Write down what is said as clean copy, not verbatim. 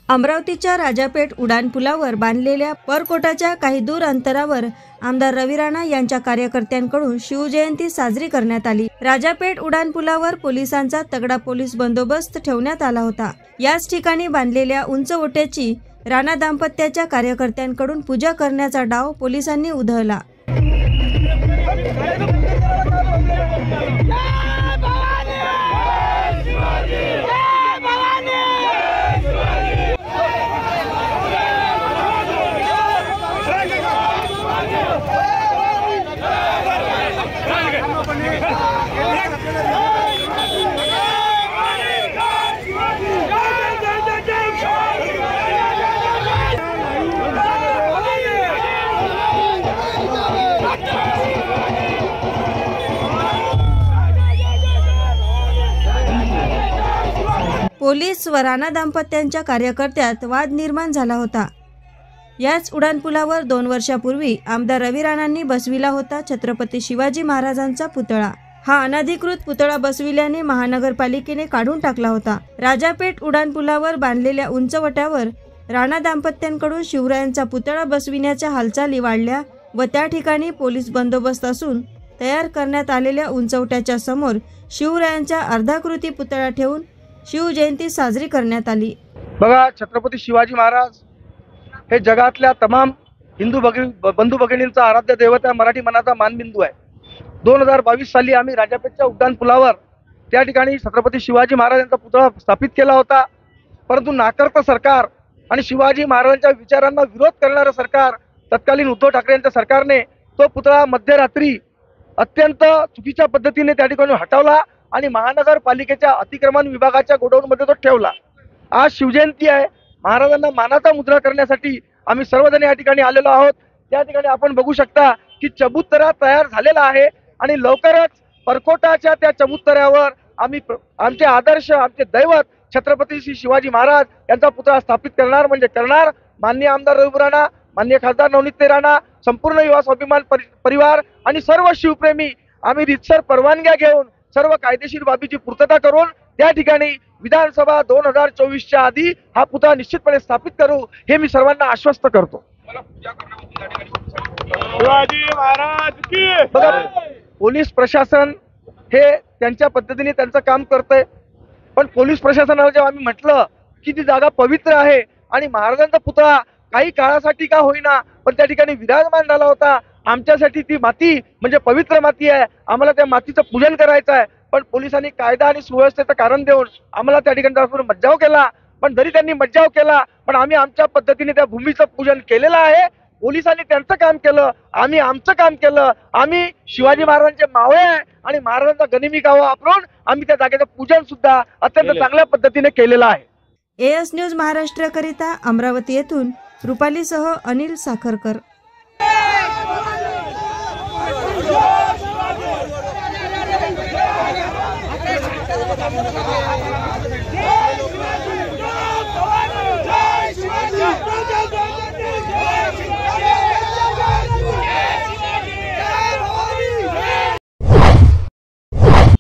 अमरावतीच्या राजापेठ उड्डाणपुलावर बांधलेल्या परकोटाच्या काही दूर अंतरावर आमदार रवी राणा यांच्या कार्यकर्त्यांकडून शिवजयंती साजरी करण्यात आली। राजापेठ उड्डाणपुलावर पोलिसांचा तगडा पोलीस बंदोबस्त ठेवण्यात आला होता। याच ठिकाणी बांधलेल्या उंच ओट्याची राणा दाम्पत्याच्या कार्यकर्त्यांकडून पूजा करण्याचा डाव पोलिसांनी उधळला। पोलीस व राणा दाम्पत्यांच्या कार्यकर्त्यात वाद निर्माण झाला होता। याच उड्डाणपुलावर 2 वर्षापूर्वी आमदार रवी राणांनी बसविला होता छत्रपती शिवाजी महाराजांचा पुतळा। हा अनधिकृत पुतळा बसविल्याने महानगरपालिकेने काढून टाकला होता। राजापेठ उड्डाणपुलावर बांधलेल्या उंचवट्यावर राणा दाम्पत्यांकडून शिवरायांचा पुतळा बसविण्याच्या हालचाली वाढल्या व त्या ठिकाणी पोलीस बंदोबस्त असून तयार करण्यात आलेल्या उंचवट्याच्या समोर शिवरायांचा अर्धाकृती पुतळा ठेवून शिवजयंती साजरी करण्यात आली। बघा, छत्रपती शिवाजी महाराज हे जगातल्या तमाम हिंदू बंधू भगिनींचा आराध्य दैवत आहे, मराठी मनाचा मानबिंदू आहे। 2022 साली आम्ही राजापेठच्या उड्डाणपुलावर त्या ठिकाणी छत्रपती शिवाजी महाराजांचा पुतळा स्थापित केला होता, परंतु नाकर्ता सरकार आणि शिवाजी महाराजांच्या विचारांना विरोध करणारं सरकार, तत्कालीन उद्धव ठाकरे यांच्या सरकारने तो पुतळा मध्यरात्री अत्यंत चुकीच्या पद्धतीने त्या ठिकाणी हटवला आणि महानगरपालिकेच्या अतिक्रमण विभागाच्या गोडाऊनमध्ये तो ठेवला। आज शिवजयंती आहे, महाराजांना मानाचा मुद्रा करण्यासाठी आम्ही सर्वजण या ठिकाणी आलेलो आहोत। त्या ठिकाणी आपण बघू शकता की चबुतरा तयार झालेला आहे आणि लवकरच परकोटाच्या त्या चबुतऱ्यावर आम्ही आमचे आदर्श, आमचे दैवत छत्रपती श्री शिवाजी महाराज यांचा पुतळा स्थापित करणार म्हणजे करणार। माननीय आमदार रवी राणा, माननीय खासदार नवनीत राणा, संपूर्ण युवा स्वाभिमान परिवार आणि सर्व शिवप्रेमी आम्ही रितसर परवानग्या घेऊन सर्व कायदेशीर बाबीची पूर्तता करून त्या ठिकाणी विधानसभा 2024च्या आधी हा पुतळा निश्चितपणे स्थापित करू, हे मी सर्वांना आश्वस्त करतो। शिवाजी महाराज की बघा, पोलीस प्रशासन हे त्यांच्या पद्धतीने त्यांचं काम करतंय, पण पोलीस प्रशासनाला जेव्हा आम्ही म्हटलं की ती जागा पवित्र आहे आणि महाराजांचा पुतळा काही काळासाठी का होईना पण त्या ठिकाणी विराजमान झाला होता, आमच्यासाठी ती माती म्हणजे पवित्र माती आहे, आम्हाला त्या मातीचं पूजन करायचं आहे, पण पोलिसांनी कायदा आणि सुव्यवस्थेचं कारण देऊन आम्हाला त्या ठिकाणी मज्जाव केला। पण जरी त्यांनी मज्जाव केला पण आम्ही आमच्या पद्धतीने त्या भूमीचं पूजन केलेलं आहे। पोलिसांनी त्यांचं काम केलं, आम्ही आमचं काम केलं। आम्ही शिवाजी महाराजांचे मावळे आहे आणि महाराजांचा गनिमी गावा वापरून आम्ही त्या जागेचं पूजन सुद्धा अत्यंत चांगल्या पद्धतीने केलेलं आहे। एएस न्यूज महाराष्ट्र करिता अमरावती येथून रुपालीसह अनिल साखरकर। शिवाजी